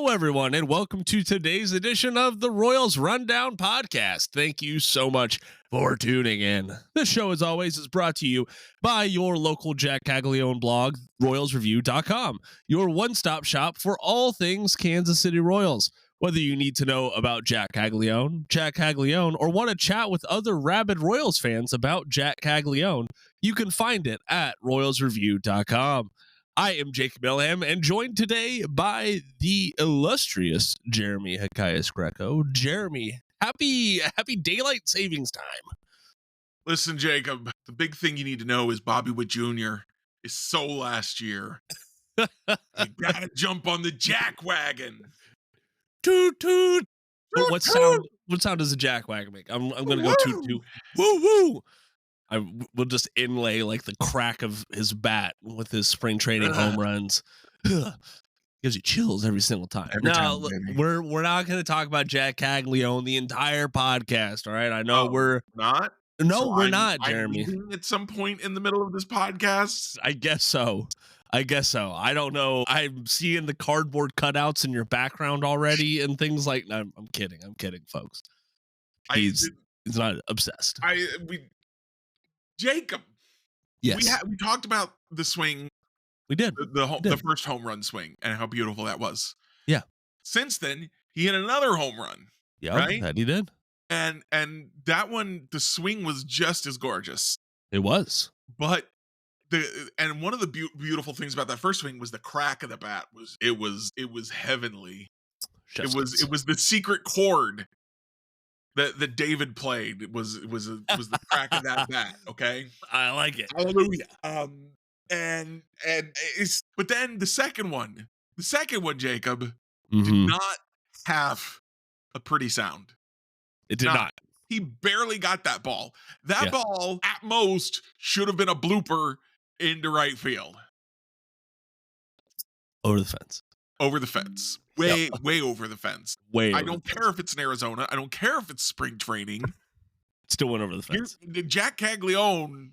Hello, everyone, and welcome to today's edition of the Royals Rundown Podcast. Thank you so much for tuning in. This show, as always, is brought to you by your local Jac Caglianone blog, RoyalsReview.com, your one-stop shop for all things Kansas City Royals. Whether you need to know about Jac Caglianone, or want to chat with other rabid Royals fans about Jac Caglianone, you can find it at RoyalsReview.com. I am Jacob Milham, and joined today by the illustrious Jeremy Greco. Jeremy, happy daylight savings time. Listen, Jacob, the big thing you need to know is Bobby Witt Jr. is so last year. You gotta jump on the Jack wagon. Toot toot. What sound does a Jack wagon make? I'm gonna go toot toot. Woo woo. I will just inlay like the crack of his bat with his spring training home runs. Gives you chills every single time. We're not going to talk about Jac Caglianone the entire podcast. All right, I know we're not. No, so we're not, Jeremy. At some point in the middle of this podcast, I guess so. I don't know. I'm seeing the cardboard cutouts in your background already and things like. I'm kidding, folks. He's not obsessed. Jacob, yes, we talked about the swing. We did the first home run swing and how beautiful that was. Yeah. Since then, he hit another home run. Yeah, right? That he did. And that one, the swing was just as gorgeous. It was. But one of the beautiful things about that first swing was the crack of the bat was heavenly. It was the secret chord that David played. It was the crack of that bat. Okay, I like it. Hallelujah. But then the second one, Jacob, did not have a pretty sound. It did not. He barely got that ball. That ball, at most, should have been a blooper into right field. Over the fence. Way over the fence. I don't care if it's in Arizona. I don't care if it's spring training. Still went over the fence. Jac Caglianone,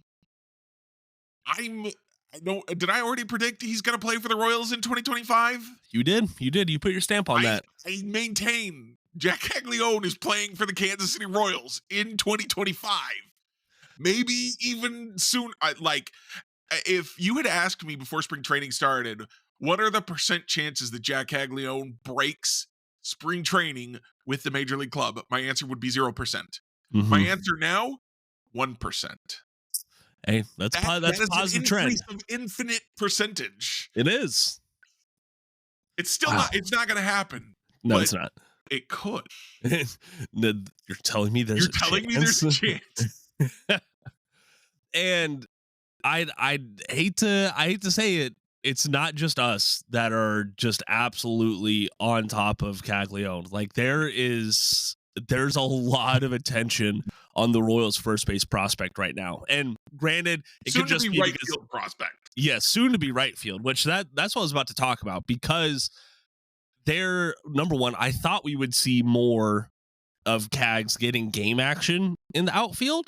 did I already predict he's going to play for the Royals in 2025? You did. You put your stamp on that. I maintain Jac Caglianone is playing for the Kansas City Royals in 2025. Maybe even soon. If you had asked me before spring training started, what are the % chances that Jac Caglianone breaks spring training with the major league club? My answer would be 0%. My answer now, 1%. Hey, that's a positive trend. Of infinite percentage. It is. It's still not. It's not going to happen. No, it's not. It could. You're telling me there's a chance. And I hate to say it. It's not just us that are just absolutely on top of Caglianone. Like there's a lot of attention on the Royals' first base prospect right now. And granted, it could just be right field prospect. Yes, soon to be right field, which that's what I was about to talk about, because they're number one. I thought we would see more of Cags getting game action in the outfield.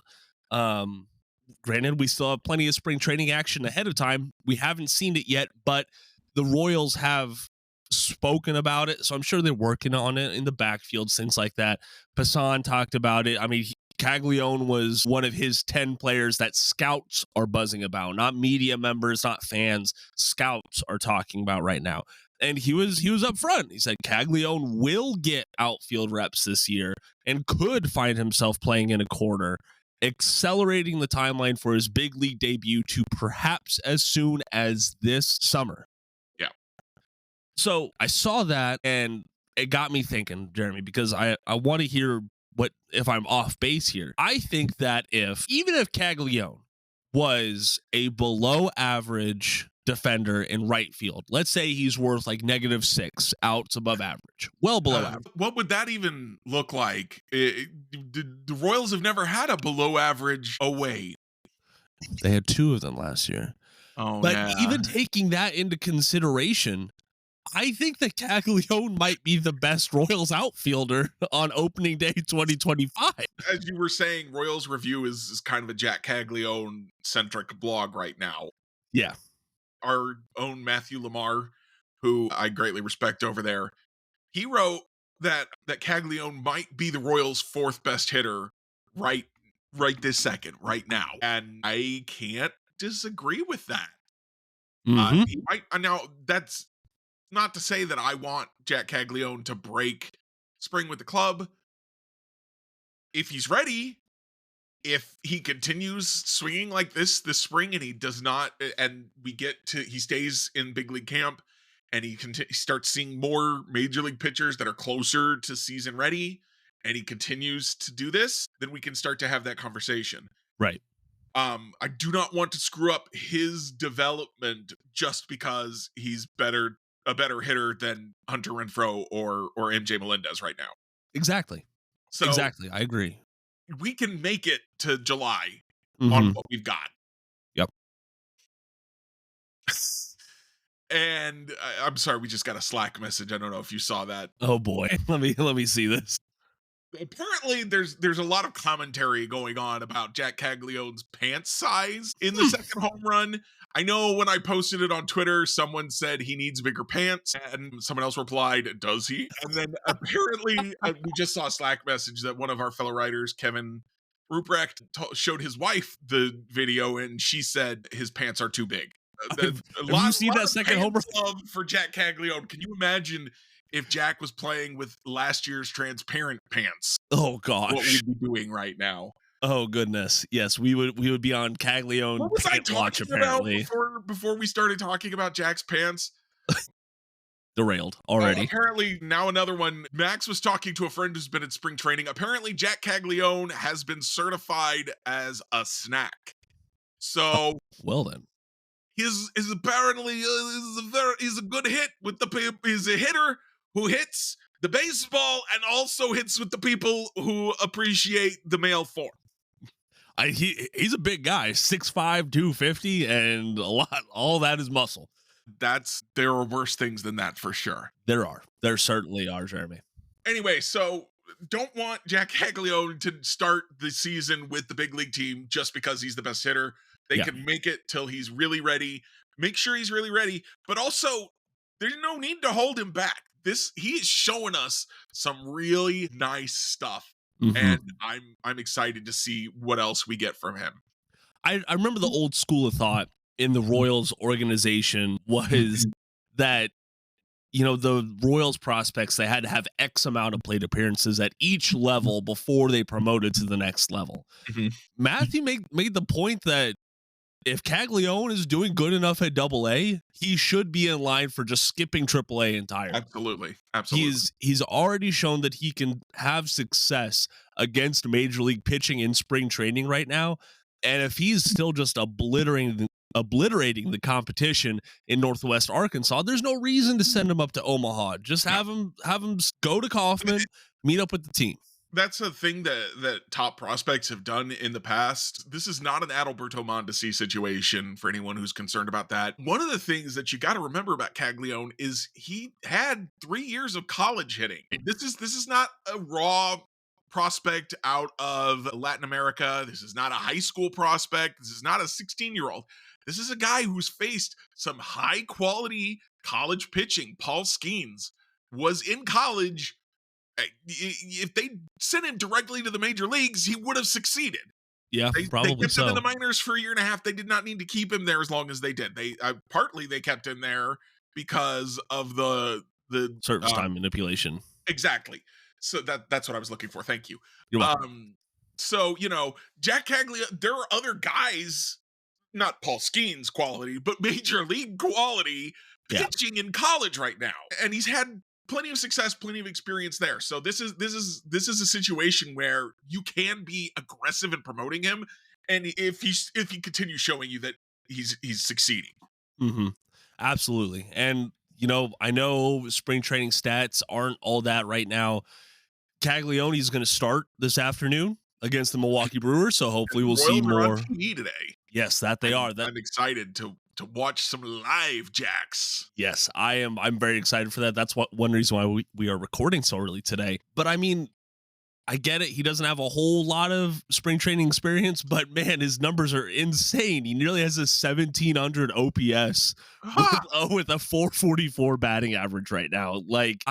Granted, we still have plenty of spring training action ahead of time. We haven't seen it yet, but the Royals have spoken about it, so I'm sure they're working on it in the backfield, things like that. Passan talked about it. I mean, Caglianone was one of his 10 players that scouts are buzzing about, not media members, not fans. Scouts are talking about right now. And he was up front. He said Caglianone will get outfield reps this year and could find himself playing in a corner, accelerating the timeline for his big league debut to perhaps as soon as this summer. Yeah. So I saw that and it got me thinking, Jeremy, because I want to hear what if I'm off base here. I think that even if Caglianone was a below average defender in right field, let's say he's worth like -6 outs above average, well below average. What would that even look like? The Royals have never had a below average away. They had 2 of them last year. But even taking that into consideration, I think that Caglianone might be the best Royals outfielder on opening day 2025. As you were saying, Royals Review is kind of a Jac Caglianone centric blog right now. Yeah. Our own Matthew Lamar, who I greatly respect over there, He wrote that Caglione might be the Royals' fourth best hitter right right this second, right now. And I can't disagree with that. Mm-hmm. He might now that's not to say that I want Jac Caglione to break spring with the club. If he's ready, if he continues swinging like this spring and he does not, and he stays in big league camp and he starts seeing more major league pitchers that are closer to season ready and he continues to do this, then we can start to have that conversation. Right. I do not want to screw up his development just because he's a better hitter than Hunter Renfroe or MJ Melendez right now. Exactly. So Exactly. I agree. we can make it to July on Mm-hmm. what we've got. Yep. And I'm sorry, we just got a Slack message. I don't know if you saw that. Oh boy. Let me see this. Apparently, there's a lot of commentary going on about Jac Caglione's pants size in the second home run. I know when I posted it on Twitter, someone said he needs bigger pants, and someone else replied, "Does he?" And then apparently, we just saw a Slack message that one of our fellow writers, Kevin Ruprecht, showed his wife the video, and she said his pants are too big. Have you seen that second home run? Love for Jac Caglione. Can you imagine if Jack was playing with last year's transparent pants? Oh gosh, what we'd be doing right now. Oh goodness, yes, we would be on Caglione. What was I watch, talking apparently. about before we started talking about Jack's pants? Derailed already. Apparently, now another one. Max was talking to a friend who's been at spring training. Apparently, Jac Caglione has been certified as a snack. So, well then, is apparently he's a good hit with he's a hitter who hits the baseball and also hits with the people who appreciate the male form. He's a big guy, 6'5", 250, and all that is muscle. There are worse things than that for sure. There certainly are, Jeremy. Anyway, so don't want Jac Caglione to start the season with the big league team just because he's the best hitter. They can make it till he's really ready. Make sure he's really ready, but also there's no need to hold him back. He is showing us some really nice stuff, and I'm excited to see what else we get from him. I remember the old school of thought in the Royals organization was that, the Royals prospects, they had to have X amount of plate appearances at each level before they promoted to the next level. Matthew made the point that if Caglione is doing good enough at AA, he should be in line for just skipping AAA entirely. Absolutely. He's already shown that he can have success against major league pitching in spring training right now. And if he's still just obliterating the competition in Northwest Arkansas, there's no reason to send him up to Omaha. Just have him go to Kaufman, meet up with the team. That's a thing that top prospects have done in the past. This is not an Adalberto Mondesi situation for anyone who's concerned about that. One of the things that you got to remember about Caglione is he had 3 years of college hitting. This is not a raw prospect out of Latin America. This is not a high school prospect. This is not a 16-year-old. This is a guy who's faced some high quality college pitching. Paul Skeens was in college. If they sent him directly to the major leagues, he would have succeeded. Yeah, probably they kept so. him in the minors for a year and a half. They did not need to keep him there as long as they did. Partly they kept him there because of the service time manipulation. Exactly. So that's what I was looking for. Thank you. You're welcome. So Jac Caglione, there are other guys, not Paul Skeens quality, but major league quality pitching in college right now, and he's had plenty of success, plenty of experience there. So this is a situation where you can be aggressive in promoting him, and if he continues showing you that he's succeeding. Absolutely. And I know spring training stats aren't all that right now. Caglione is going to start this afternoon against the Milwaukee Brewers, so hopefully we'll see more on TV today. Yes, that they are. I'm excited to watch some live Jacks. Yes, I am. I'm very excited for that. That's one reason why we are recording so early today. But I mean, I get it. He doesn't have a whole lot of spring training experience, but man, his numbers are insane. He nearly has a 1,700 OPS with a 444 batting average right now. Like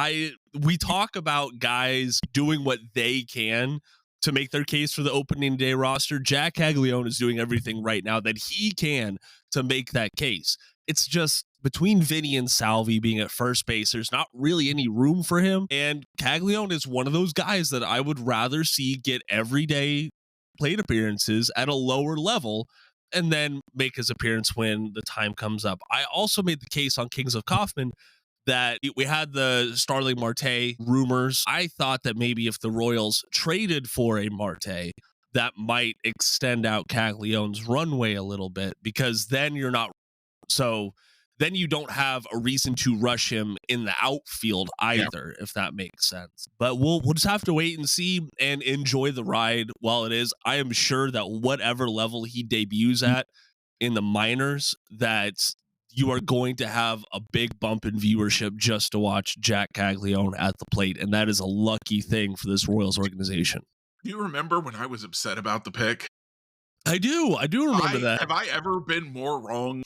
we talk about guys doing what they can to make their case for the opening day roster. Jac Caglianone is doing everything right now that he can to make that case. It's just between Vinny and Salvi being at first base, there's not really any room for him. And Caglianone is one of those guys that I would rather see get everyday plate appearances at a lower level and then make his appearance when the time comes up. I also made the case on Kings of Kaufman that we had the Starling Marte rumors. I thought that maybe if the Royals traded for a Marte, that might extend out Caglianone's runway a little bit, because then you're not then you don't have a reason to rush him in the outfield either, if that makes sense. But we'll just have to wait and see and enjoy the ride while it is. I am sure that whatever level he debuts at in the minors, that you are going to have a big bump in viewership just to watch Jac Caglianone at the plate, and that is a lucky thing for this Royals organization. Do you remember when I was upset about the pick? I do remember that. Have I ever been more wrong?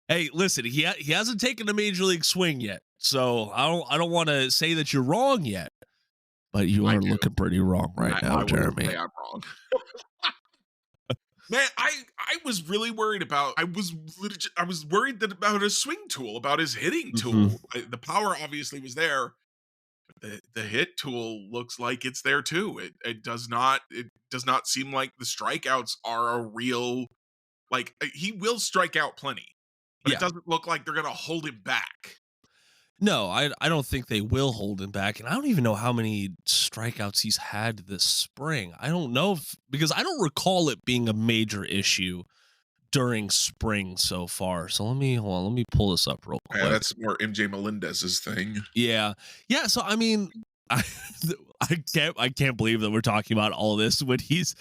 Hey, listen, he hasn't taken a major league swing yet, so I don't want to say that you're wrong yet, but you are looking pretty wrong right now, Jeremy. I'm wrong. Man, I was really worried about. I was worried about his swing tool, about his hitting tool. The power obviously was there. The hit tool looks like it's there too. It does not seem like the strikeouts are a real, like, he will strike out plenty, but it doesn't look like they're gonna hold him back. No, I don't think they will hold him back, and I don't even know how many strikeouts he's had this spring. I don't know because I don't recall it being a major issue during spring so far. So let me pull this up real quick. Yeah, that's more MJ Melendez's thing. Yeah. So I mean, I can't believe that we're talking about all this when he's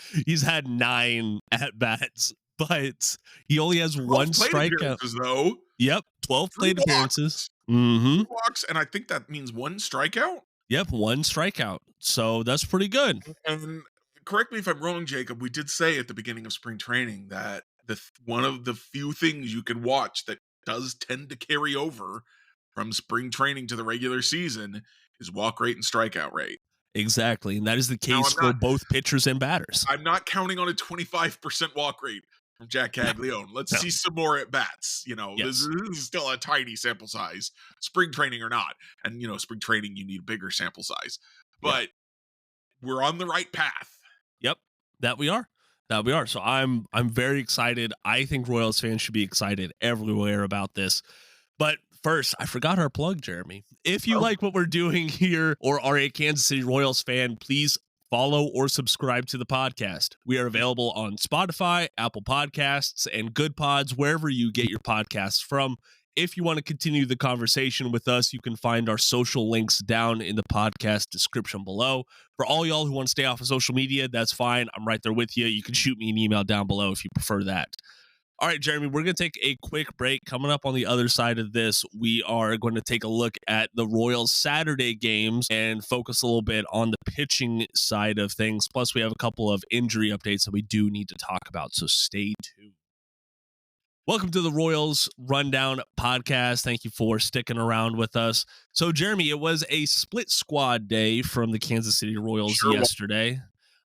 had 9 at bats, but he only has 1 strikeout though. Yep, 12 plate appearances. 2 walks, and I think that means 1 strikeout. Yep, 1 strikeout. So that's pretty good. And correct me if I'm wrong, Jacob. We did say at the beginning of spring training that one of the few things you can watch that does tend to carry over from spring training to the regular season is walk rate and strikeout rate. Exactly, and that is the case for both pitchers and batters. I'm not counting on a 25% walk rate from Jac Caglianone. Let's see some more at bats. This is still a tiny sample size, spring training or not. And spring training, you need a bigger sample size, but we're on the right path. Yep, that we are. So I'm very excited. I think Royals fans should be excited everywhere about this. But first, I forgot our plug, Jeremy. If you like what we're doing here or are a Kansas City Royals fan, please follow or subscribe to the podcast. We are available on Spotify, Apple Podcasts, and Good Pods, wherever you get your podcasts from. If you want to continue the conversation with us, you can find our social links down in the podcast description below. For all y'all who want to stay off of social media, that's fine. I'm right there with you. You can shoot me an email down below if you prefer that. All right, Jeremy, we're going to take a quick break. Coming up on the other side of this, we are going to take a look at the Royals Saturday games and focus a little bit on the pitching side of things. Plus, we have a couple of injury updates that we do need to talk about, so stay tuned. Welcome to the Royals Rundown podcast. Thank you for sticking around with us. So, Jeremy, it was a split squad day from the Kansas City Royals yesterday.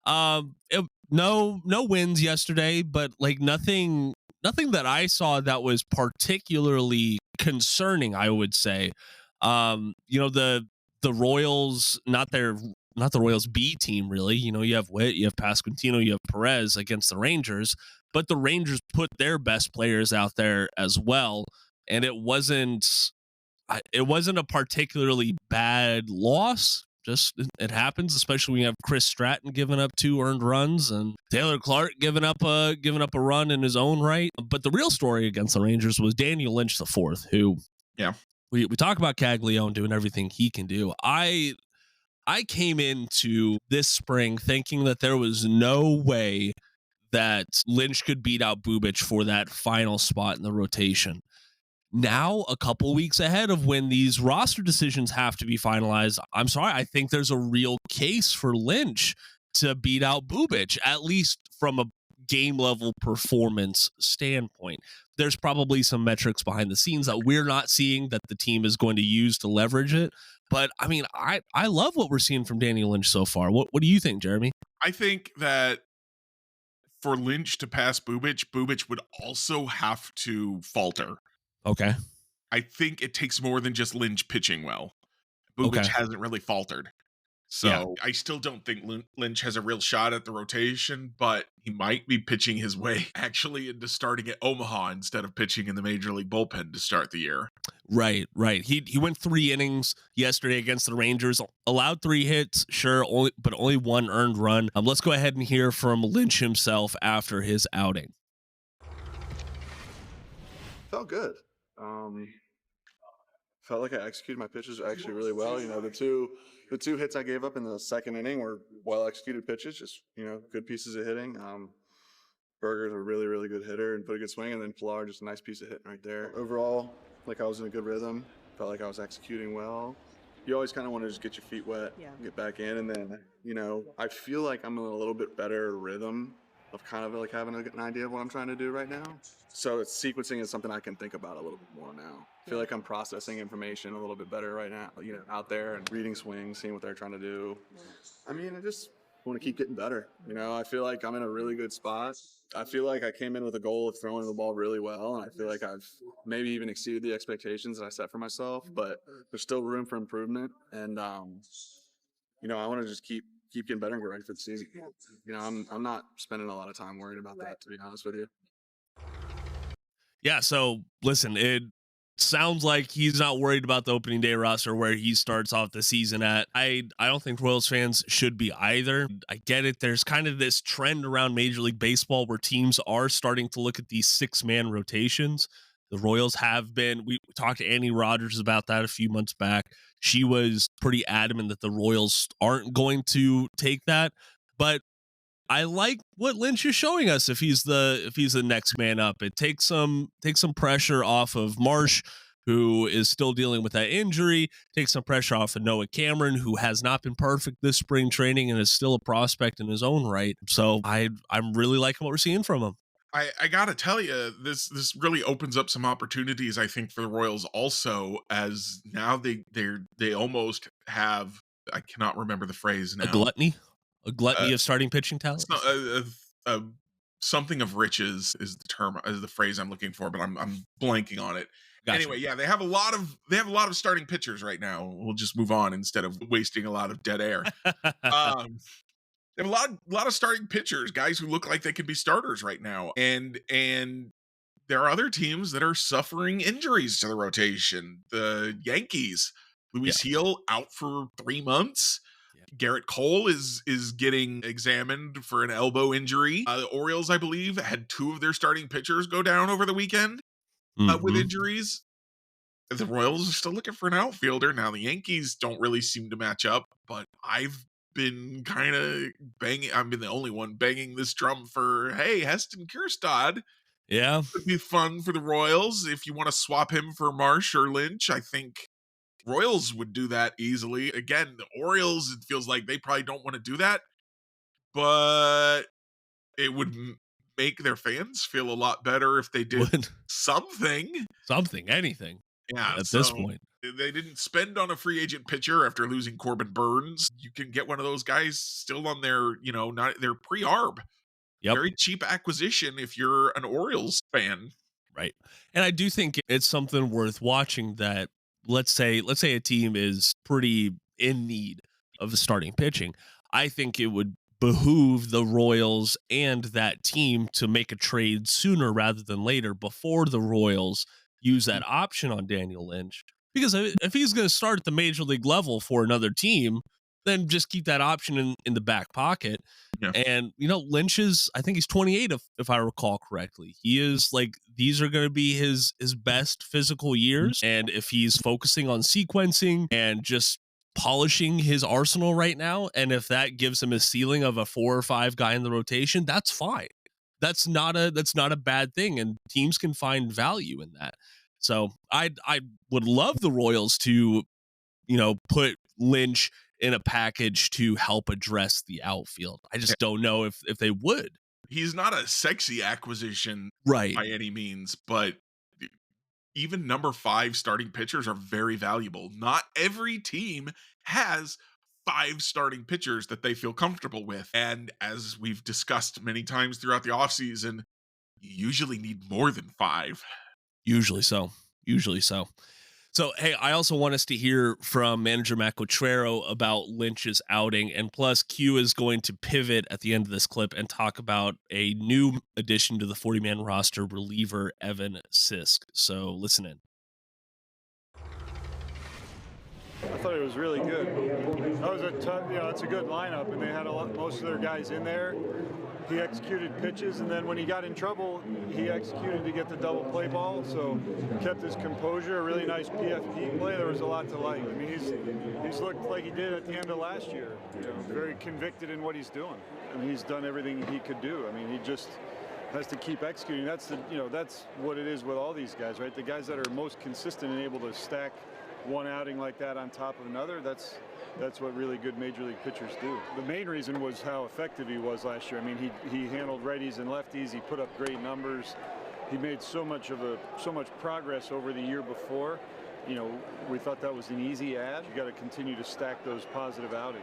No wins yesterday, but like nothing that I saw that was particularly concerning, I would say. The Royals, not the Royals B team, really. You have Witt, you have Pasquantino, you have Perez against the Rangers, but the Rangers put their best players out there as well, and it wasn't a particularly bad loss. Just it happens, especially when you have Chris Stratton giving up 2 earned runs and Taylor Clark giving up a run in his own right. But the real story against the Rangers was Daniel Lynch IV, who we talk about Caglianone doing everything he can do. I came into this spring thinking that there was no way that Lynch could beat out Bubic for that final spot in the rotation. now a couple weeks ahead of when these roster decisions have to be finalized, I'm sorry, I think there's a real case for Lynch to beat out Bubic, at least from a game level performance standpoint. There's probably some metrics behind the scenes that we're not seeing that the team is going to use to leverage it. But I mean, I love what we're seeing from Daniel Lynch so far. What do you think, Jeremy? I think that for Lynch to pass Bubic would also have to falter. Okay. I think it takes more than just Lynch pitching well. Bubic Okay. hasn't really faltered. So Yeah. I still don't think Lynch has a real shot at the rotation, but he might be pitching his way actually into starting at Omaha instead of pitching in the Major League bullpen to start the year. Right. He went 3 innings yesterday against the Rangers, allowed 3 hits, sure, but only 1 earned run. Let's go ahead and hear from Lynch himself after his outing. Felt good. Felt like I executed my pitches actually really well. You know, the two hits I gave up in the second inning were well executed pitches, just, you know, good pieces of hitting. Berger's a really, really good hitter and put a good swing, and then Pilar just a nice piece of hitting right there. Overall, like I was in a good rhythm. Felt like I was executing well. You always kind of want to just get your feet wet, get back in, and then, you know, I feel like I'm in a little bit better rhythm of kind of like having an idea of what I'm trying to do right now. So it's sequencing is something I can think about a little bit more now. I feel like I'm processing information a little bit better right now, you know, out there and reading swings, seeing what they're trying to do. I mean, I just want to keep getting better. You know, I feel like I'm in a really good spot. I feel like I came in with a goal of throwing the ball really well, and I feel like I've maybe even exceeded the expectations that I set for myself, but there's still room for improvement. And, you know, I want to just keep getting better and get ready for the season. You know, I'm not spending a lot of time worried about that, to be honest with you. Yeah, so listen, it sounds like he's not worried about the opening day roster where he starts off the season at. I don't think Royals fans should be either. I get it. There's kind of this trend around Major League Baseball where teams are starting to look at these 6-man rotations. The Royals have been. We talked to Annie Rogers about that a few months back. She was pretty adamant that the Royals aren't going to take that, but I like what Lynch is showing us. If he's the next man up, it takes some pressure off of Marsh, who is still dealing with that injury. Takes some pressure off of Noah Cameron, who has not been perfect this spring training and is still a prospect in his own right. So I'm really liking what we're seeing from him. I gotta tell you, this really opens up some opportunities, I think, for the Royals also, as now they almost have, I cannot remember the phrase now. A gluttony of starting pitching talent. Something of riches is the phrase I'm looking for, but I'm blanking on it. Gotcha. Anyway, yeah, they have a lot of starting pitchers right now. We'll just move on instead of wasting a lot of dead air. They have a lot of starting pitchers, guys who look like they could be starters right now, and there are other teams that are suffering injuries to the rotation. The Yankees, Luis Heel out for 3 months. Garrett Cole is getting examined for an elbow injury. The Orioles, I believe, had 2 of their starting pitchers go down over the weekend with injuries. The Royals are still looking for an outfielder. Now, the Yankees don't really seem to match up, but I've been kind of I've been the only one banging this drum for, hey, Heston Kjerstad. Yeah. It'd be fun for the Royals if you want to swap him for Marsh or Lynch. I think Royals would do that easily. Again, the Orioles, it feels like they probably don't want to do that, but it would make their fans feel a lot better if they did anything. Yeah, at this point. They didn't spend on a free agent pitcher after losing Corbin Burns. You can get one of those guys still on their, not their pre-arb. Yep. Very cheap acquisition if you're an Orioles fan. Right. And I do think it's something worth watching that let's say a team is pretty in need of starting pitching. I think it would behoove the Royals and that team to make a trade sooner rather than later before the Royals use that option on Daniel Lynch. Because if he's going to start at the major league level for another team, then just keep that option in the back pocket. Yeah. And, Lynch is, I think he's 28, if I recall correctly. He is like, these are going to be his best physical years. And if he's focusing on sequencing and just polishing his arsenal right now, and if that gives him a ceiling of a 4 or 5 guy in the rotation, that's fine. That's not a bad thing. And teams can find value in that. So I would love the Royals to, put Lynch in a package to help address the outfield. I just don't know if they would. He's not a sexy acquisition Right. by any means, but even number 5 starting pitchers are very valuable. Not every team has 5 starting pitchers that they feel comfortable with. And as we've discussed many times throughout the offseason, you usually need more than 5. Usually so. So, hey, I also want us to hear from manager Matt Quatrero about Lynch's outing. And plus, Q is going to pivot at the end of this clip and talk about a new addition to the 40-man roster, reliever Evan Sisk. So listen in. I thought it was really good. That was a tough, it's a good lineup, and they had most of their guys in there. He executed pitches, and then when he got in trouble, he executed to get the double play ball, so kept his composure. A really nice PFP play. There was a lot to like. I mean, he's looked like he did at the end of last year. Very convicted in what he's doing, and he's done everything he could do. I mean, he just has to keep executing. That's what it is with all these guys, right? The guys that are most consistent and able to stack one outing like that on top of another, that's what really good major league pitchers do. The main reason was how effective he was last year. I mean, he handled righties and lefties. He put up great numbers. He made so much progress over the year before. We thought that was an easy add. You got to continue to stack those positive outings.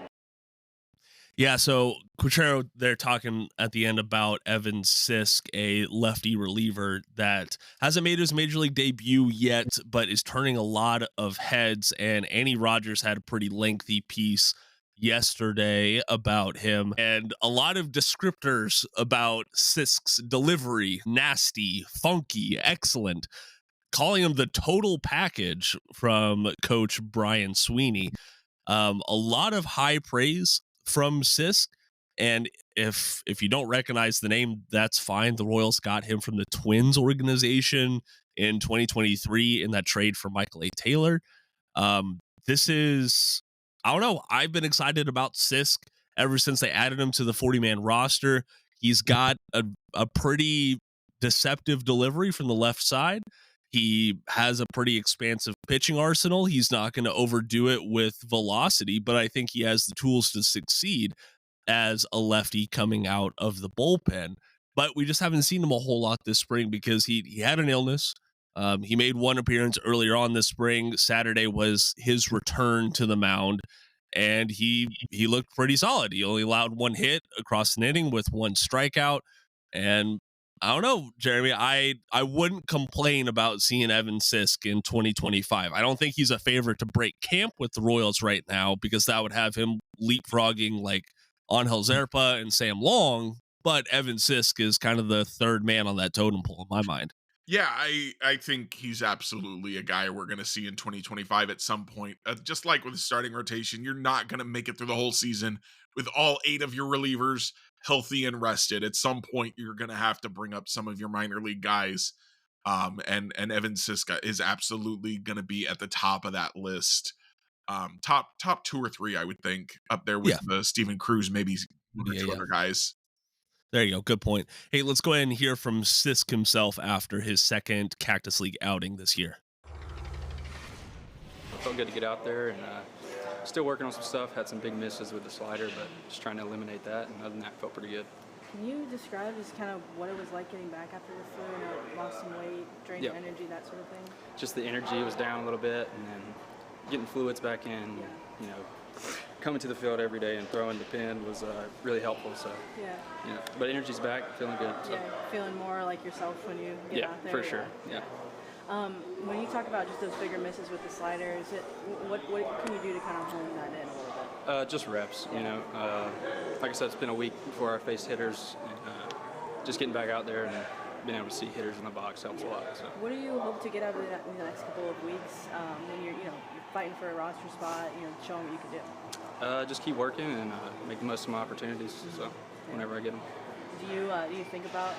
Yeah, so Quatrero, they're talking at the end about Evan Sisk, a lefty reliever that hasn't made his major league debut yet, but is turning a lot of heads. And Annie Rogers had a pretty lengthy piece yesterday about him and a lot of descriptors about Sisk's delivery: nasty, funky, excellent, calling him the total package from Coach Brian Sweeney. A lot of high praise from Sisk, and if you don't recognize the name, that's fine. The Royals got him from the Twins organization in 2023 in that trade for Michael A. Taylor. This is, I don't know, I've been excited about Sisk ever since they added him to the 40-man roster. He's got a pretty deceptive delivery from the left side. He has a pretty expansive pitching arsenal. He's not going to overdo it with velocity, but I think he has the tools to succeed as a lefty coming out of the bullpen. But we just haven't seen him a whole lot this spring because he had an illness. He made one appearance earlier on this spring. Saturday was his return to the mound, and he looked pretty solid. He only allowed one hit across an inning with one strikeout, and I don't know, Jeremy. I wouldn't complain about seeing Evan Sisk in 2025. I don't think he's a favorite to break camp with the Royals right now because that would have him leapfrogging like Angel Zerpa and Sam Long. But Evan Sisk is kind of the third man on that totem pole in my mind. Yeah, I think he's absolutely a guy we're going to see in 2025 at some point. Just like with the starting rotation, you're not going to make it through the whole season with all 8 of your relievers healthy and rested. At some point, you're going to have to bring up some of your minor league guys. And Evan Sisk is absolutely going to be at the top of that list. Top 2 or 3, I would think, up there with the Steven Cruz, maybe one or two other guys. There you go. Good point. Hey, let's go ahead and hear from Sisk himself after his second Cactus League outing this year. It felt good to get out there, and still working on some stuff. Had some big misses with the slider, but just trying to eliminate that. And other than that, felt pretty good. Can you describe just kind of what it was like getting back after the flu? Lost some weight, drained your energy, that sort of thing? Just the energy was down a little bit, and then getting fluids back in, coming to the field every day and throwing the pin was really helpful. So but energy's back, feeling good. So. Yeah, feeling more like yourself when you get out there. For sure. Yeah. When you talk about just those bigger misses with the slider, what can you do to kind of hone that in a little bit? Just reps. Like I said, it's been a week before I faced hitters, and just getting back out there and being able to see hitters in the box helps a lot. So. What do you hope to get out of that in the next couple of weeks when you're fighting for a roster spot, showing what you can do? Just keep working and make the most of my opportunities. So whenever I get them. Do you think about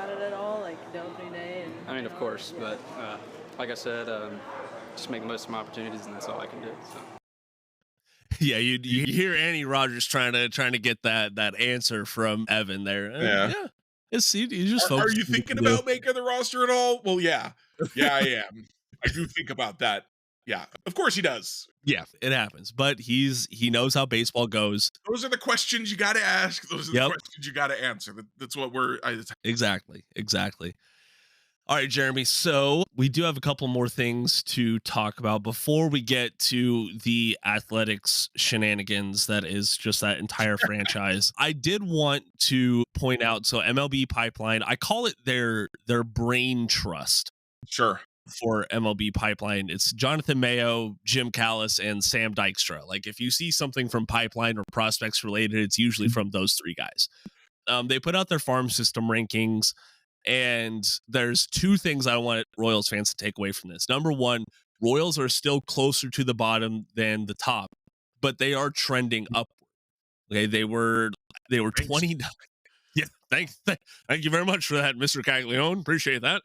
it at all, like the opening day? Of course, but like I said, just make the most of my opportunities, and that's all I can do. So. Yeah, you hear Annie Rogers trying to get that answer from Evan there. Yeah. You just are you thinking about making the roster at all? Well, yeah, I am. I do think about that. Yeah, of course he does. Yeah, it happens. But he knows how baseball goes. Those are the questions you got to ask. Those are the Yep. questions you got to answer. That's what Exactly. All right, Jeremy. So we do have a couple more things to talk about before we get to the athletics shenanigans that is just that entire franchise. I did want to point out, so MLB Pipeline, I call it their brain trust. Sure. For MLB Pipeline, it's Jonathan Mayo, Jim Callis, and Sam Dykstra. Like, if you see something from Pipeline or prospects related, it's usually from those three guys. They put out their farm system rankings, and there's two things I want Royals fans to take away from this. Number one, Royals are still closer to the bottom than the top, but they are trending upward. Okay, they were 29. Yeah, thank you very much for that, Mr. Caglianone. Appreciate that.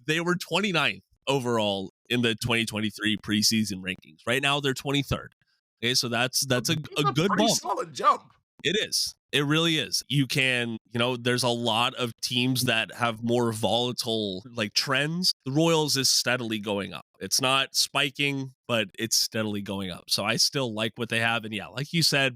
They were 29th overall in the 2023 preseason rankings. Right now, they're 23rd. Okay, so that's a good bump. Solid jump. It is. It really is. You can, there's a lot of teams that have more volatile like trends. The Royals is steadily going up. It's not spiking, but it's steadily going up. So I still like what they have. And yeah, like you said,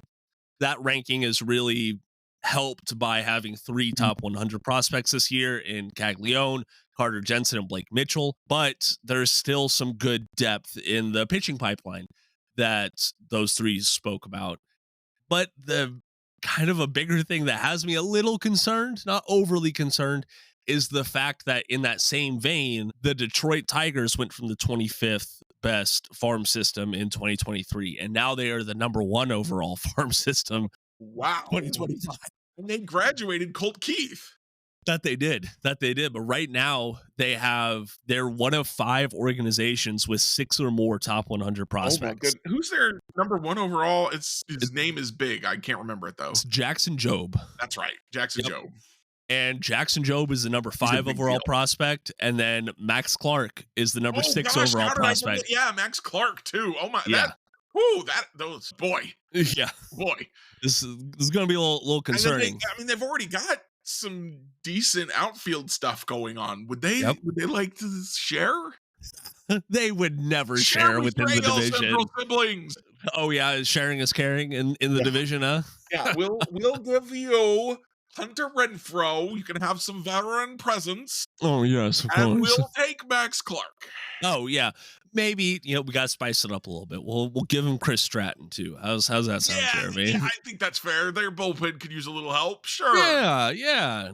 that ranking is really helped by having 3 top 100 prospects this year in Caglianone, Carter Jensen, and Blake Mitchell. But there's still some good depth in the pitching pipeline that those three spoke about. But the kind of a bigger thing that has me a little concerned, not overly concerned, is the fact that in that same vein, the Detroit Tigers went from the 25th best farm system in 2023, and now they are the number 1 overall farm system. Wow. 2025. And they graduated Colt Keith. That they did. But right now they're one of 5 organizations with 6 or more top 100 prospects. Oh my goodness. Who's their number 1 overall? His name is big. I can't remember it though. It's Jackson Jobe. That's right. Jackson Jobe. And Jackson Jobe is the number 5 overall prospect. And then Max Clark is the number 6 overall prospect. Yeah, Max Clark too. Oh my, yeah. Boy. Yeah. Boy. This is going to be a little concerning. They've already got some decent outfield stuff going on. Would they like to share? They would never share within the division. Siblings. Oh yeah, sharing is caring in the division, huh? Yeah, we'll give you Hunter Renfroe. You can have some veteran presence. Oh yes, of and course. We'll take Max Clark. Oh yeah, maybe we got to spice it up a little bit. We'll give him Chris Stratton too. How's that sound, Jeremy? Yeah, I think that's fair. Their bullpen could use a little help. Sure. Yeah.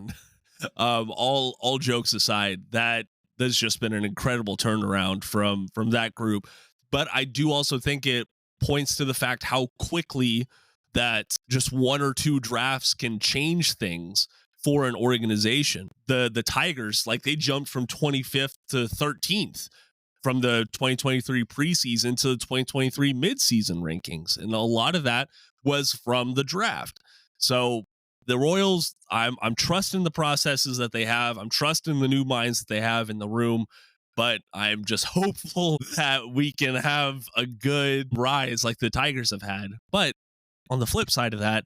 All jokes aside, there's just been an incredible turnaround from that group. But I do also think it points to the fact how quickly that just 1 or 2 drafts can change things for an organization. The Tigers, like, they jumped from 25th to 13th from the 2023 preseason to the 2023 midseason rankings. And a lot of that was from the draft. So the Royals, I'm trusting the processes that they have. I'm trusting the new minds that they have in the room. But I'm just hopeful that we can have a good rise like the Tigers have had. But on the flip side of that,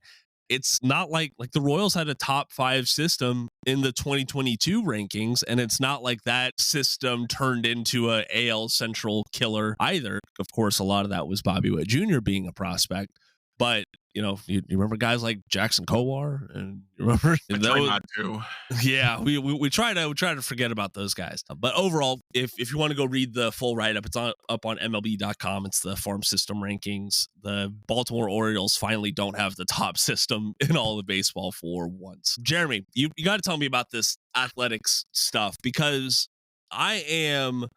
it's not like the Royals had a top 5 system in the 2022 rankings, and it's not like that system turned into a AL Central killer either. Of course, a lot of that was Bobby Witt Jr. being a prospect, but you remember guys like Jackson Kowar, and you remember I try not to. Yeah, we try to forget about those guys. But overall, if you want to go read the full write-up, it's up on MLB.com. It's the farm system rankings. The Baltimore Orioles finally don't have the top system in all of baseball for once. Jeremy, you got to tell me about this athletics stuff, because I am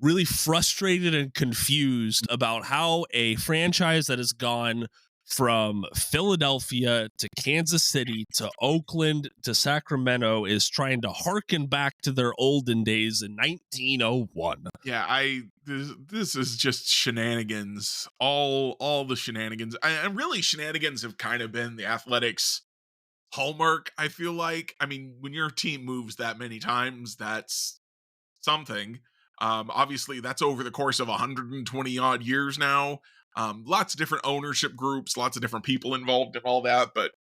really frustrated and confused about how a franchise that has gone from Philadelphia to Kansas City to Oakland to Sacramento is trying to harken back to their olden days in 1901. Yeah, this is just shenanigans. All the shenanigans. And really, shenanigans have kind of been the Athletics' hallmark, I feel like. I mean, when your team moves that many times, that's something. Obviously, that's over the course of 120 odd years now. Lots of different ownership groups, lots of different people involved in all that. But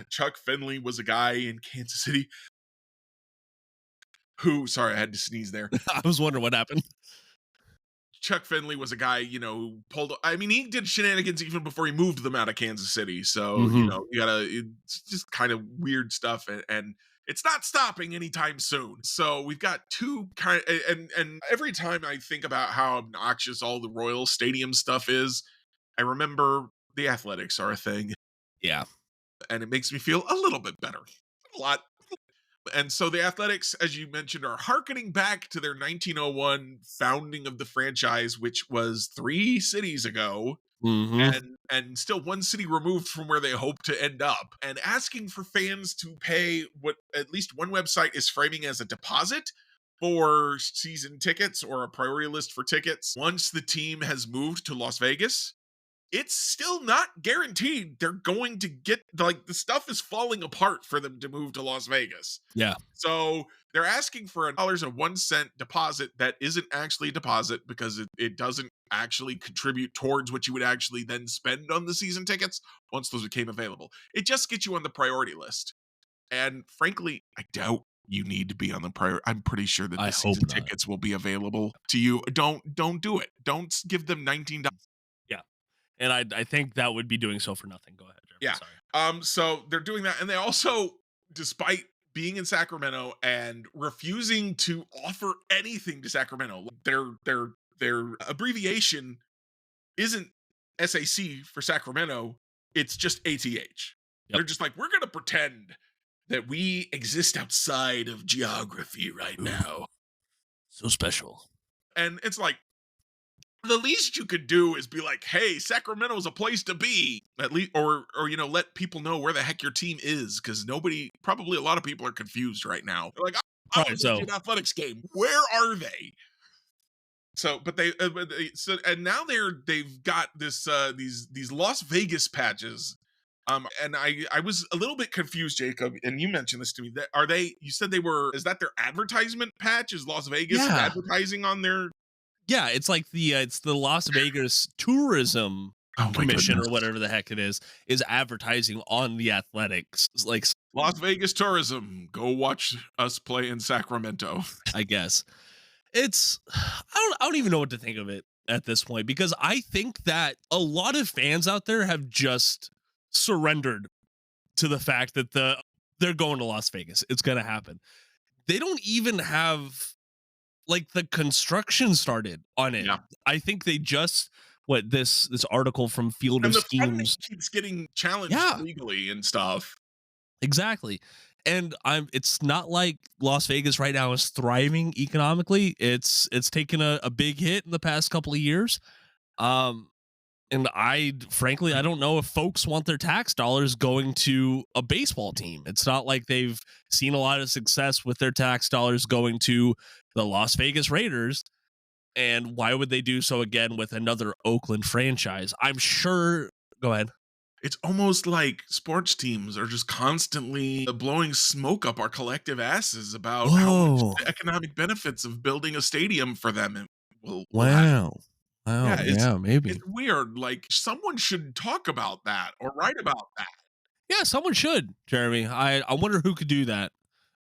Chuck Finley was a guy in Kansas City. Sorry, I had to sneeze there. I was wondering what happened. Chuck Finley was a guy, who he did shenanigans even before he moved them out of Kansas City. So, it's just kind of weird stuff. And it's not stopping anytime soon. So we've got two and every time I think about how obnoxious all the Royal Stadium stuff is, I remember the Athletics are a thing. Yeah. And it makes me feel a little bit better. A lot. And so the Athletics, as you mentioned, are hearkening back to their 1901 founding of the franchise, which was 3 cities ago, and still 1 city removed from where they hope to end up, and asking for fans to pay what at least one website is framing as a deposit for season tickets or a priority list for tickets once the team has moved to Las Vegas. It's still not guaranteed they're going to get, the stuff is falling apart for them to move to Las Vegas. Yeah. So they're asking for $1.01 deposit that isn't actually a deposit because it doesn't actually contribute towards what you would actually then spend on the season tickets once those became available. It just gets you on the priority list. And frankly, I doubt you need to be on the priority. I'm pretty sure that the season tickets will be available to you. Don't do it. Don't give them $19. And I think that would be doing so for nothing. Go ahead, Jeremy. Yeah. Sorry. So they're doing that, and they also, despite being in Sacramento and refusing to offer anything to Sacramento, their abbreviation isn't SAC for Sacramento. It's just ATH. Yep. They're just like, we're gonna pretend that we exist outside of geography right now. So special. And it's like, the least you could do is be like, hey, Sacramento's a place to be, at least, or let people know where the heck your team is, because probably a lot of people are confused right now. They're like, I was at an Athletics game. Where are they? So, but and now they've got this these Las Vegas patches. And I was a little bit confused, Jacob, and you mentioned this to me. You said is that their advertisement patch? Is Las Vegas advertising on their? Yeah, it's like it's the Las Vegas Tourism Commission or whatever the heck it is advertising on the Athletics. Like Las Vegas Tourism, go watch us play in Sacramento. I guess I don't even know what to think of it at this point, because I think that a lot of fans out there have just surrendered to the fact that they're going to Las Vegas. It's going to happen. They don't even have the construction started on it. Yeah. I think they just this article from Field of Schemes keeps getting challenged legally and stuff. Exactly. And it's not like Las Vegas right now is thriving economically. It's taken a big hit in the past couple of years. And frankly, I don't know if folks want their tax dollars going to a baseball team. It's not like they've seen a lot of success with their tax dollars going to the Las Vegas Raiders. And why would they do so again with another Oakland franchise? I'm sure. Go ahead. It's almost like sports teams are just constantly blowing smoke up our collective asses about how much the economic benefits of building a stadium for them. Wow. Yeah, maybe. It's weird. Like, someone should talk about that or write about that. Yeah, someone should, Jeremy. I wonder who could do that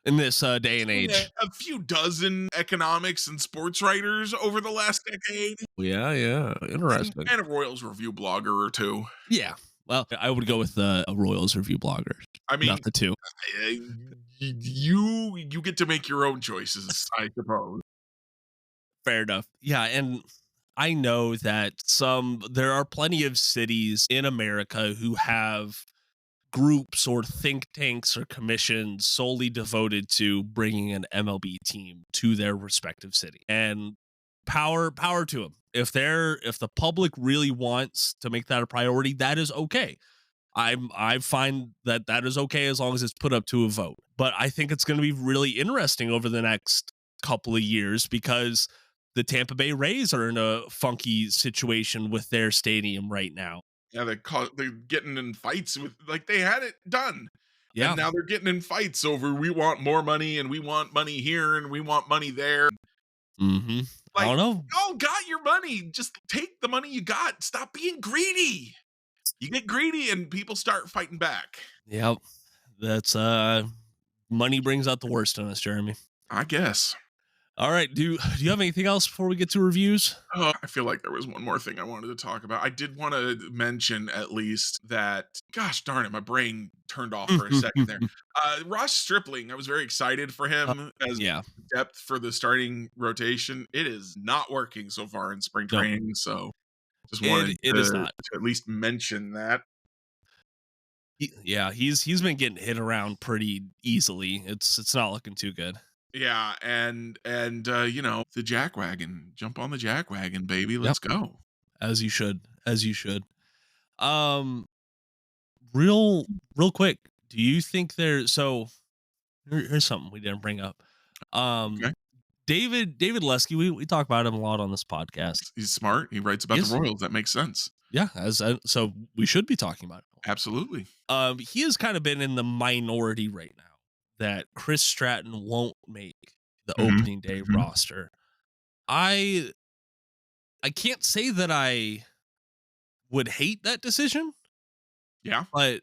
in this day and age. A few dozen economics and sports writers over the last decade. Yeah. Interesting. And a Royals review blogger or two. Yeah. Well, I would go with a Royals review blogger. I mean, not the two. You get to make your own choices, I suppose. Fair enough. Yeah, and I know that there are plenty of cities in America who have groups or think tanks or commissions solely devoted to bringing an MLB team to their respective city. And power to them. If the public really wants to make that a priority, that is okay. I find that is okay as long as it's put up to a vote. But I think it's going to be really interesting over the next couple of years, because the Tampa Bay Rays are in a funky situation with their stadium right now. Yeah, they're getting in fights with, they had it done. Yeah. And now they're getting in fights over, we want more money and we want money here and we want money there. Mm-hmm. I don't know. Y'all got your money. Just take the money you got. Stop being greedy. You get greedy and people start fighting back. Yep. That's money brings out the worst in us, Jeremy. I guess. All right. Do you have anything else before we get to reviews? I feel like there was one more thing I wanted to talk about. I did want to mention at least that, gosh darn it, my brain turned off for a second there. Ross Stripling, I was very excited for him as Yeah. depth for the starting rotation. It is not working so far in spring No. training, so just wanted It is not. to at least mention that. He's been getting hit around pretty easily. It's not looking too good. Yeah, and you know, the jack wagon. Jump on the jack wagon, baby. Let's go. As you should. Real quick, do you think here's something we didn't bring up. Okay. David Lesky, we talk about him a lot on this podcast. He's smart. He writes about the Royals. That makes sense. Yeah, so we should be talking about it. Absolutely. He has kind of been in the minority right now that Chris Stratton won't make the opening day roster. I can't say that I would hate that decision. Yeah. But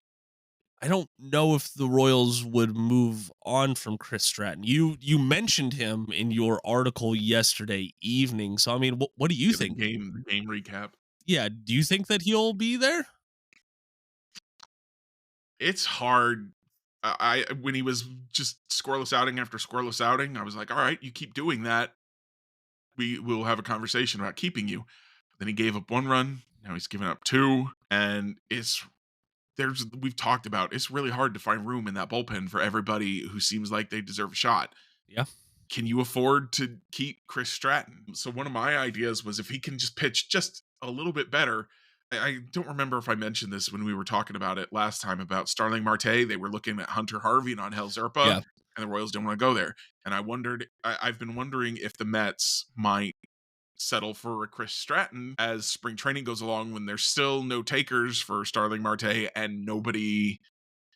I don't know if the Royals would move on from Chris Stratton. You mentioned him in your article yesterday evening. So, I mean, what do you think? Game recap. Yeah. Do you think that he'll be there? It's hard. When he was just scoreless outing after scoreless outing, I was like, all right, you keep doing that, we will have a conversation about keeping you. Then he gave up 1 run. Now he's given up 2. And we've talked about, it's really hard to find room in that bullpen for everybody who seems like they deserve a shot. Yeah. Can you afford to keep Chris Stratton? So one of my ideas was if he can just pitch just a little bit better. I don't remember if I mentioned this when we were talking about it last time about Starling Marte. They were looking at Hunter Harvey and Angel Zerpa, and the Royals don't want to go there. And I've been wondering if the Mets might settle for a Chris Stratton as spring training goes along when there's still no takers for Starling Marte and nobody,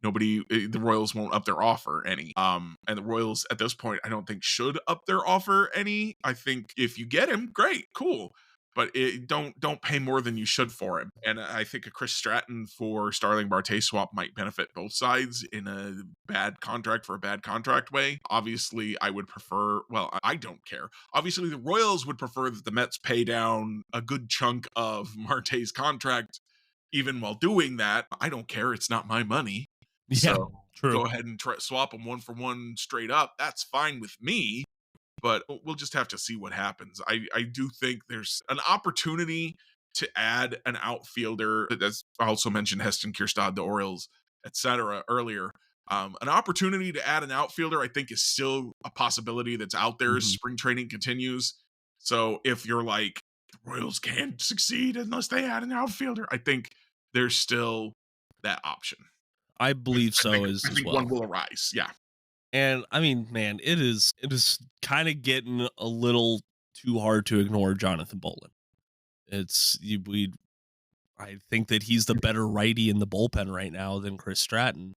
the Royals won't up their offer any. And the Royals at this point, I don't think should up their offer any. I think if you get him, great, cool. But don't pay more than you should for him. And I think a Chris Stratton for Starling Marte swap might benefit both sides in a bad contract for a bad contract way. Obviously, I would prefer, well, I don't care. Obviously, the Royals would prefer that the Mets pay down a good chunk of Marte's contract. Even while doing that, I don't care. It's not my money. Yeah, so true. Go ahead and swap them 1 for 1 straight up. That's fine with me. But we'll just have to see what happens. I do think there's an opportunity to add an outfielder. That's I also mentioned Heston Kjerstad, the Orioles, etc. earlier. An opportunity to add an outfielder, I think, is still a possibility that's out there as spring training continues. So if you're like, the Royals can't succeed unless they add an outfielder, I think there's still that option. I believe so I as think well. one will arise. Yeah. And I mean, man, it is kind of getting a little too hard to ignore Jonathan Bolin. I think that he's the better righty in the bullpen right now than Chris Stratton.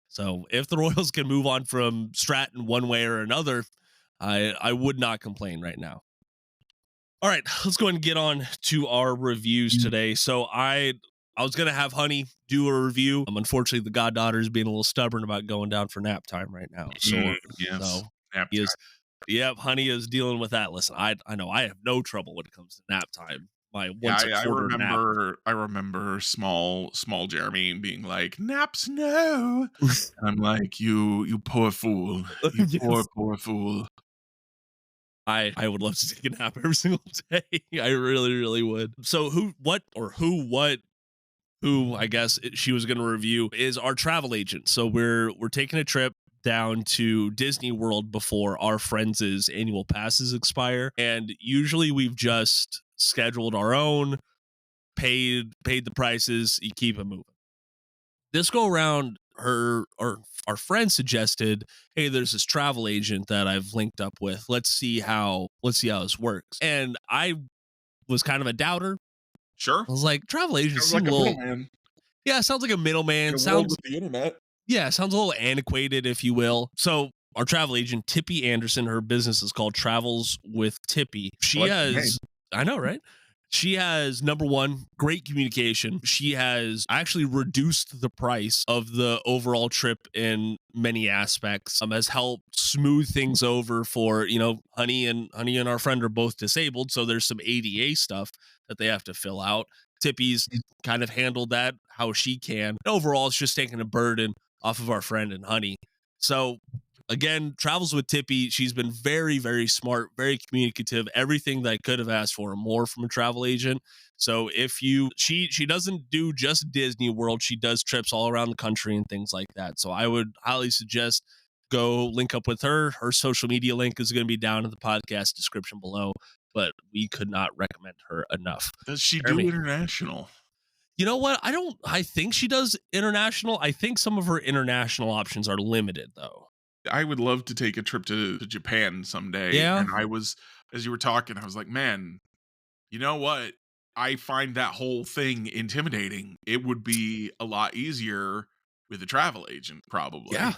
So if the Royals can move on from Stratton one way or another, I would not complain right now. All right, let's go ahead and get on to our reviews today. So I was going to have Honey do a review. Unfortunately, the goddaughter is being a little stubborn about going down for nap time right now. So, nap he is, Honey is dealing with that. Listen, I know I have no trouble when it comes to nap time. My once a quarter nap. I remember small Jeremy being like, naps no. I'm like, you poor fool. You poor fool. I would love to take a nap every single day. I really, really would. So who I guess she was going to review is our travel agent. So we're taking a trip down to Disney World before our friends' annual passes expire. And usually we've just scheduled our own, paid the prices, you keep it moving. This go around, our friend suggested, hey, there's this travel agent that I've linked up with. Let's see how this works. And I was kind of a doubter. Sure. I was like, travel agent sounds like a middleman. Yeah, sounds like a middleman. Sounds with the internet. Yeah, sounds a little antiquated, if you will. So our travel agent, Tippy Anderson, her business is called Travels with Tippy. She has, I know, right? She has, number one, great communication. She has actually reduced the price of the overall trip in many aspects. Has helped smooth things over for, Honey and our friend are both disabled, so there's some ADA stuff that they have to fill out. Tippy's kind of handled that how she can. Overall, it's just taking a burden off of our friend and Honey. So again, travels with Tippy. She's been very, very smart, very communicative, everything that I could have asked for and more from a travel agent. So she doesn't do just Disney World. She does trips all around the country and things like that. So I would highly suggest go link up with her. Her social media link is going to be down in the podcast description below, but we could not recommend her enough. Does she do international? You know what? I think she does international. I think some of her international options are limited though. I would love to take a trip to Japan someday. Yeah. And I was, as you were talking, I was like, man, you know what? I find that whole thing intimidating. It would be a lot easier with a travel agent, probably. Yeah.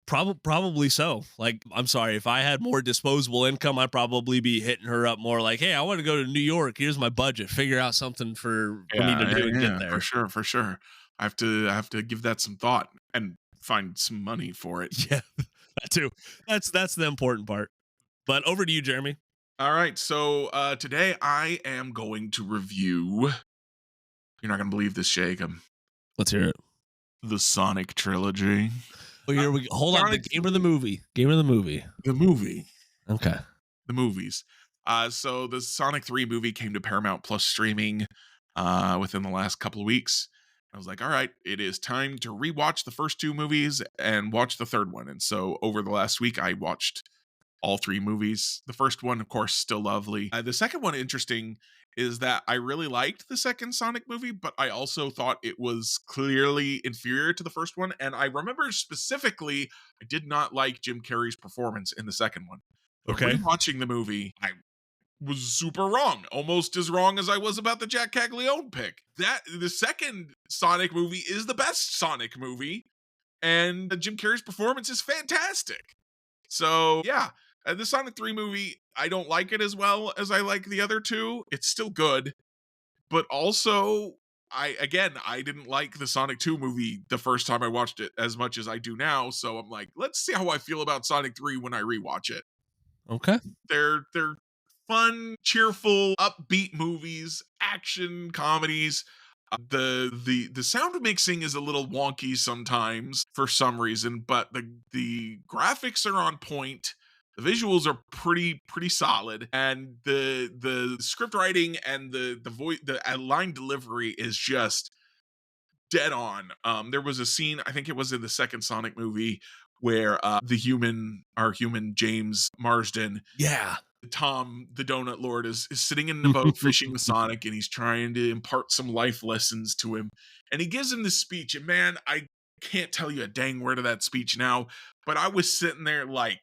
Probably so. Like, I'm sorry, if I had more disposable income, I'd probably be hitting her up more like, hey, I want to go to New York. Here's my budget. Figure out something for me to do and get there. For sure. I have to give that some thought and find some money for it. Yeah, that too. That's the important part. But over to you, Jeremy. All right. So today I am going to review. You're not going to believe this, Shake. Let's hear it. The Sonic trilogy. Oh, here we go. Hold on. The game or the movie? Game or the movie? The movie. Okay. The movies. So the Sonic 3 movie came to Paramount Plus streaming within the last couple of weeks. I was like, all right, it is time to rewatch the first two movies and watch the third one. And so over the last week, I watched all three movies. The first one, of course, still lovely. The second one, interesting, is that I really liked the second Sonic movie, but I also thought it was clearly inferior to the first one. And I remember specifically, I did not like Jim Carrey's performance in the second one. But Okay. rewatching the movie, I was super wrong, almost as wrong as I was about the Jac Caglianone pick. That the second Sonic movie is the best Sonic movie, and Jim Carrey's performance is fantastic. So yeah, the Sonic 3 movie, I don't like it as well as I like the other two. It's still good, but also I didn't like the Sonic 2 movie the first time I watched it as much as I do now. So I'm like, let's see how I feel about Sonic 3 when I rewatch it. Okay. They're fun, cheerful, upbeat movies, action comedies. The sound mixing is a little wonky sometimes for some reason, but the graphics are on point. The visuals are pretty solid, and the script writing and the voice, the line delivery is just dead on. There was a scene, I think it was in the second Sonic movie, where our human James Marsden, Tom, the Donut Lord, is sitting in the boat fishing with Sonic, and he's trying to impart some life lessons to him. And he gives him this speech, and man, I can't tell you a dang word of that speech now, but I was sitting there like,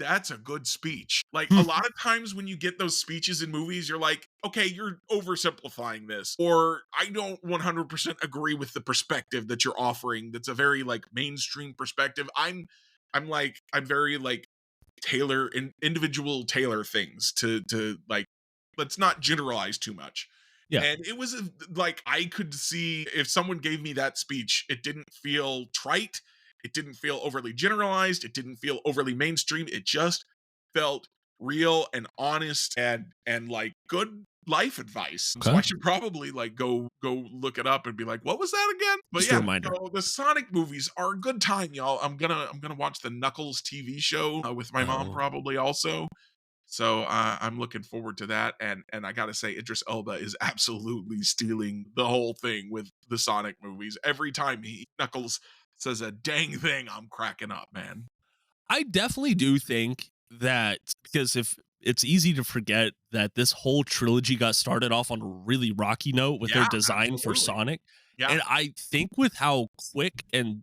that's a good speech. Like, a lot of times when you get those speeches in movies, you're like, okay, you're oversimplifying this, or I don't 100% agree with the perspective that you're offering. That's a very like mainstream perspective. I'm very like individual tailor things to like, let's not generalize too much. Yeah. And it was like, I could see if someone gave me that speech, it didn't feel trite. It didn't feel overly generalized. It didn't feel overly mainstream. It just felt real and honest and like good life advice. Okay. So I should probably like go look it up and be like, what was that again? But just yeah, so the Sonic movies are a good time, y'all. I'm gonna watch the Knuckles TV show with my mom probably also. So I'm looking forward to that. And I gotta say, Idris Elba is absolutely stealing the whole thing with the Sonic movies. Every time Knuckles says a dang thing, I'm cracking up, man. I definitely do think that, because if it's easy to forget that this whole trilogy got started off on a really rocky note with their design for Sonic. Yeah. And I think with how quick and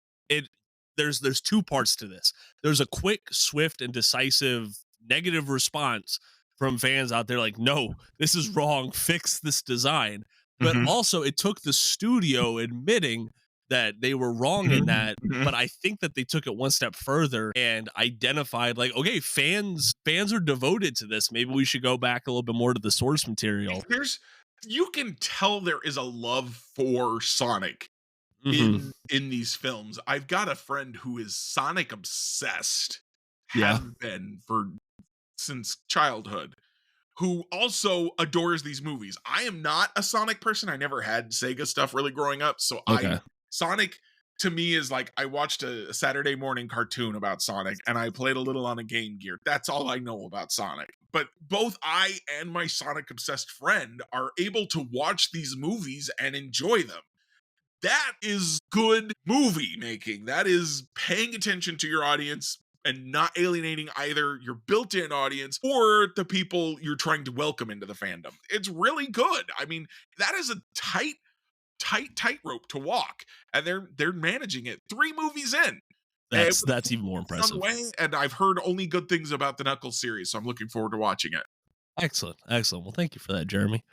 there's two parts to this. There's a quick, swift, and decisive negative response from fans out there like, no, this is wrong, fix this design. But also it took the studio admitting that they were wrong in that, Mhm. but I think that they took it one step further and identified like, okay, fans are devoted to this. Maybe we should go back a little bit more to the source material. You can tell there is a love for Sonic Mhm. in these films. I've got a friend who is Sonic obsessed, Yeah. has been since childhood, who also adores these movies. I am not a Sonic person. I never had Sega stuff really growing up, so Okay. Sonic to me is like I watched a Saturday morning cartoon about Sonic and I played a little on a Game Gear. That's all I know about Sonic. But both I and my Sonic obsessed friend are able to watch these movies and enjoy them. That is good movie making. That is paying attention to your audience and not alienating either your built-in audience or the people you're trying to welcome into the fandom. It's really good. I mean, that is a tightrope to walk, and they're managing it 3 movies in. That's even more On the impressive. way, and I've heard only good things about the Knuckles series, so I'm looking forward to watching it. Excellent. Well, thank you for that, Jeremy.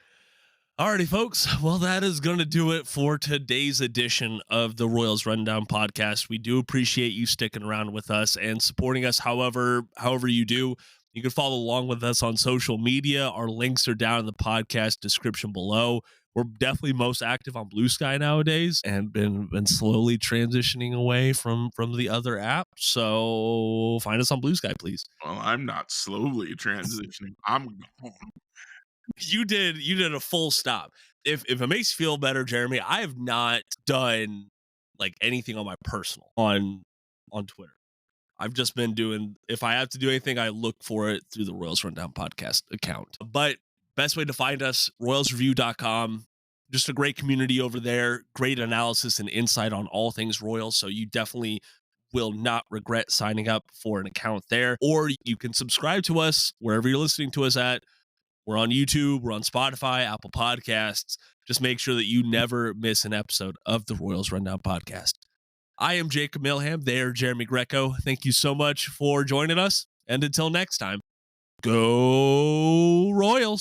Alrighty, folks. Well, that is going to do it for today's edition of the Royals Rundown podcast. We do appreciate you sticking around with us and supporting us however you do. You can follow along with us on social media. Our links are down in the podcast description below. We're definitely most active on Blue Sky nowadays and been slowly transitioning away from the other app. So find us on Blue Sky, please. Well, I'm not slowly transitioning. I'm gone. You did a full stop. If it makes you feel better, Jeremy, I have not done like anything on my personal on Twitter. I've just been doing, if I have to do anything, I look for it through the Royals Rundown podcast account. But best way to find us, royalsreview.com. Just a great community over there, great analysis and insight on all things Royals. So you definitely will not regret signing up for an account there. Or you can subscribe to us wherever you're listening to us at. We're on YouTube, we're on Spotify, Apple Podcasts. Just make sure that you never miss an episode of the Royals Rundown podcast. I am Jacob Milham. They are Jeremy Greco. Thank you so much for joining us. And until next time, go Royals.